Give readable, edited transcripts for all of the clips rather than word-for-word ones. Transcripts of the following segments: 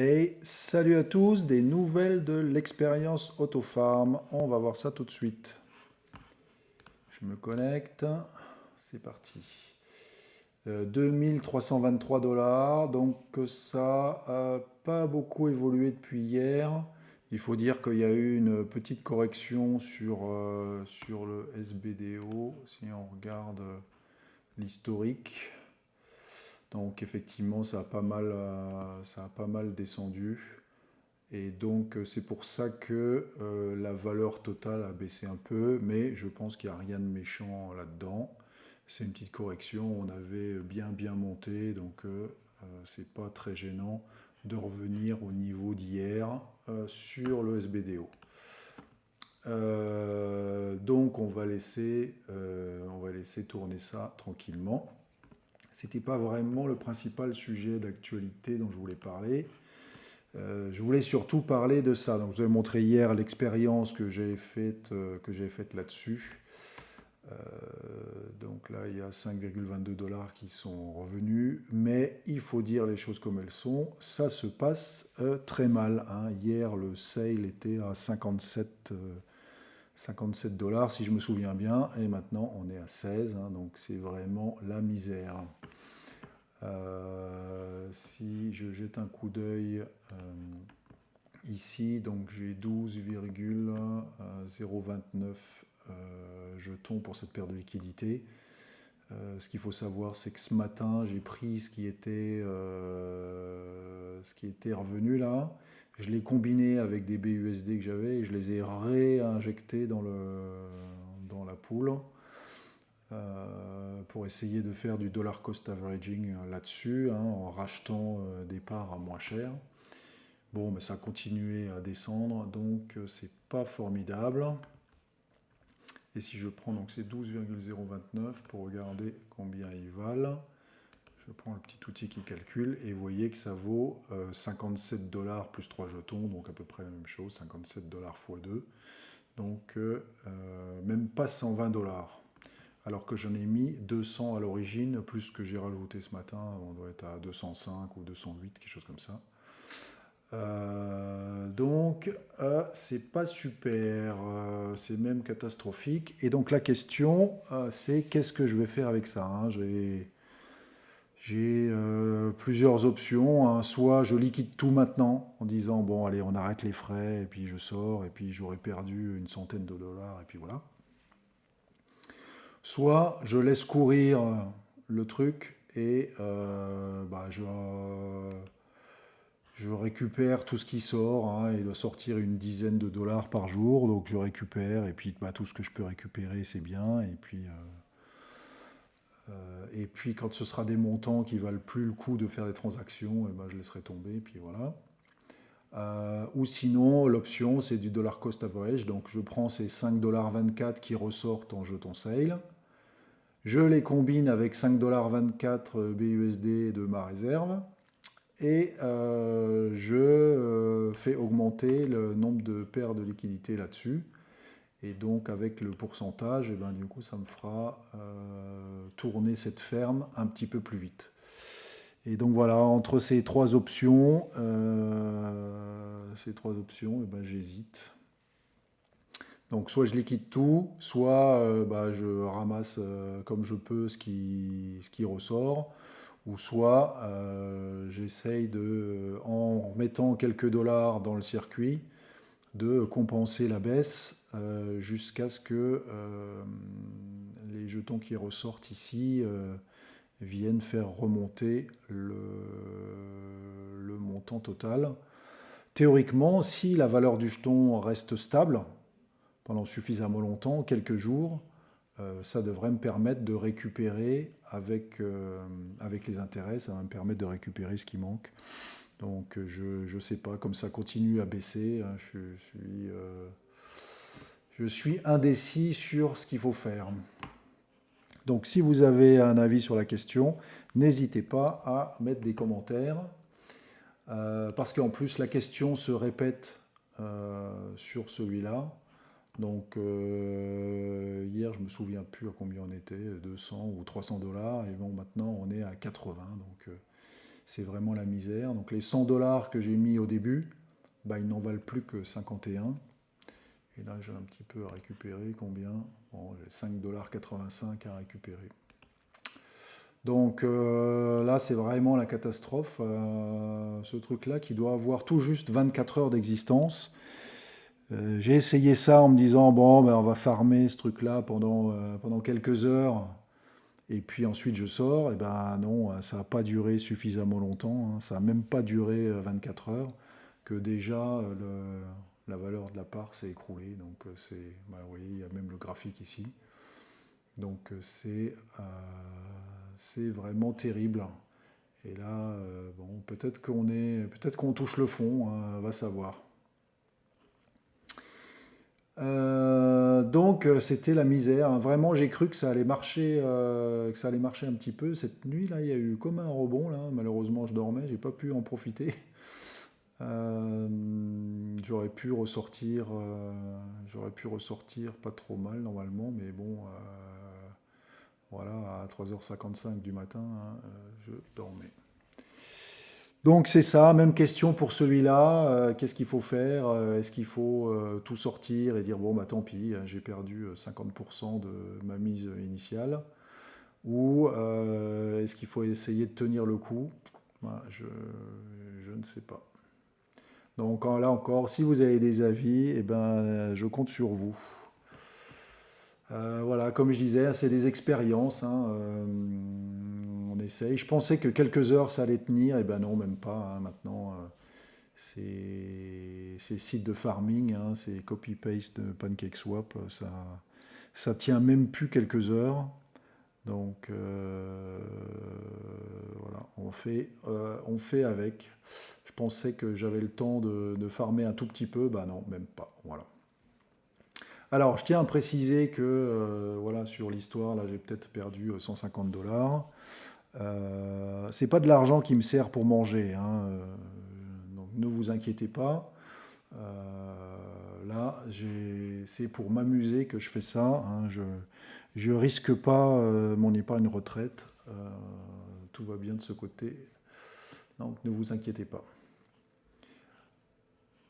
Et salut à tous, des nouvelles de l'expérience Autofarm. On va voir ça tout de suite. Je me connecte. C'est parti. 2323 $. Donc ça n'a pas beaucoup évolué depuis hier. Il faut dire qu'il y a eu une petite correction sur le SBDO. Si on regarde l'historique. Donc effectivement, ça a pas mal descendu. Et donc c'est pour ça que la valeur totale a baissé un peu, mais je pense qu'il n'y a rien de méchant là-dedans. C'est une petite correction, on avait bien monté, donc c'est pas très gênant de revenir au niveau d'hier sur le SBDO. Donc on va laisser tourner ça tranquillement. C'était pas vraiment le principal sujet d'actualité dont je voulais parler. Je voulais surtout parler de ça. Donc, je vous ai montré hier l'expérience que j'ai faite là-dessus. Euh, donc là, il y a 5,22 $ qui sont revenus. Mais il faut dire les choses comme elles sont. Ça se passe très mal, hein. Hier, le sale était à 57 $, si je me souviens bien. Et maintenant, on est à 16 $, hein. Donc, c'est vraiment la misère. Si je jette un coup d'œil ici, donc j'ai 12,029 jetons pour cette paire de liquidités. Ce qu'il faut savoir, c'est que ce matin, j'ai pris ce qui était revenu là. Je l'ai combiné avec des BUSD que j'avais et je les ai réinjectés dans la pool. Pour essayer de faire du dollar cost averaging là-dessus, hein, en rachetant des parts à moins cher. Bon, mais ça a continué à descendre, donc c'est pas formidable. Et si je prends donc ces 12,029 pour regarder combien ils valent, je prends le petit outil qui calcule et vous voyez que ça vaut 57 $ plus 3 jetons, donc à peu près la même chose, 57 $ x 2, donc même pas 120 $. Alors que j'en ai mis 200 à l'origine, plus ce que j'ai rajouté ce matin, on doit être à 205 ou 208, quelque chose comme ça. Donc, c'est pas super, c'est même catastrophique. Et donc la question, c'est qu'est-ce que je vais faire avec ça, hein. J'ai plusieurs options, hein. Soit je liquide tout maintenant en disant bon allez on arrête les frais et puis je sors et puis j'aurais perdu une centaine de dollars et puis voilà. Soit je laisse courir le truc et je récupère tout ce qui sort, hein. Il doit sortir une dizaine de dollars par jour, donc je récupère et puis tout ce que je peux récupérer c'est bien. Et puis quand ce sera des montants qui valent plus le coup de faire des transactions, je laisserai tomber et puis voilà. Ou sinon l'option c'est du dollar cost average, donc je prends ces 5,24 $ qui ressortent en jeton sale. Je les combine avec 5,24 $ BUSD de ma réserve et je fais augmenter le nombre de paires de liquidités là-dessus. Et donc avec le pourcentage, du coup ça me fera tourner cette ferme un petit peu plus vite. Et donc voilà, entre ces trois options, j'hésite. Donc soit je liquide tout, soit je ramasse comme je peux ce qui ressort, ou soit j'essaye de, en mettant quelques dollars dans le circuit, de compenser la baisse jusqu'à ce que les jetons qui ressortent ici viennent faire remonter le montant total. Théoriquement, si la valeur du jeton reste stable, pendant suffisamment longtemps, quelques jours, ça devrait me permettre de récupérer avec les intérêts, ça va me permettre de récupérer ce qui manque. Donc je ne sais pas, comme ça continue à baisser, hein, je suis indécis sur ce qu'il faut faire. Donc si vous avez un avis sur la question, n'hésitez pas à mettre des commentaires, parce qu'en plus la question se répète sur celui-là. Donc hier, je ne me souviens plus à combien on était, 200 ou 300 $, et bon, maintenant on est à 80, donc c'est vraiment la misère. Donc les 100 $ que j'ai mis au début, bah, ils n'en valent plus que 51. Et là, j'ai un petit peu à récupérer. Combien? Bon, j'ai 5,85 $ à récupérer. Donc là, c'est vraiment la catastrophe. Ce truc-là qui doit avoir tout juste 24 heures d'existence. J'ai essayé ça en me disant, bon, ben, on va farmer ce truc-là pendant quelques heures. Et puis ensuite, je sors. Et ben non, ça n'a pas duré suffisamment longtemps, hein. Ça n'a même pas duré 24 heures. Que déjà, la valeur de la part s'est écroulée. Donc, bah, vous voyez, il y a même le graphique ici. Donc, c'est vraiment terrible. Et là, bon, peut-être qu'on touche le fond, hein, va savoir. Donc, c'était la misère, hein. Vraiment, j'ai cru que ça allait marcher un petit peu. Cette nuit, là, il y a eu comme un rebond, là. Malheureusement, je dormais, j'ai pas pu en profiter. Euh, j'aurais pu ressortir pas trop mal normalement, mais bon, voilà, à 3h55 du matin, hein, je dormais. Donc c'est ça, même question pour celui-là. Qu'est-ce qu'il faut faire? Est-ce qu'il faut tout sortir et dire bon bah tant pis, j'ai perdu 50% de ma mise initiale? Ou est-ce qu'il faut essayer de tenir le coup? Voilà, je ne sais pas. Donc là encore, si vous avez des avis, eh ben, je compte sur vous. Voilà, comme je disais, c'est des expériences, hein, on essaye. Je pensais que quelques heures ça allait tenir, et ben non, même pas, hein. Maintenant, c'est site de farming, hein, c'est copy-paste de PancakeSwap, ça tient même plus quelques heures. Donc voilà, on fait avec. Je pensais que j'avais le temps de farmer un tout petit peu, bah non, même pas. Voilà. Alors, je tiens à préciser que voilà, sur l'histoire, là, j'ai peut-être perdu 150 $. C'est pas de l'argent qui me sert pour manger, hein, donc ne vous inquiétez pas. Là, c'est pour m'amuser que je fais ça, hein. Je risque pas mon épargne retraite. Tout va bien de ce côté. Donc ne vous inquiétez pas.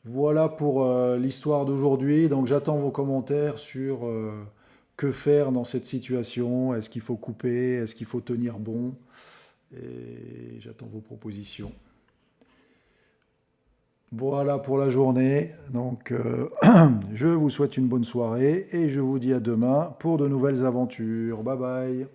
Voilà pour l'histoire d'aujourd'hui. Donc j'attends vos commentaires sur que faire dans cette situation. Est-ce qu'il faut couper? Est-ce qu'il faut tenir bon? Et j'attends vos propositions. Voilà pour la journée. Donc je vous souhaite une bonne soirée et je vous dis à demain pour de nouvelles aventures. Bye bye.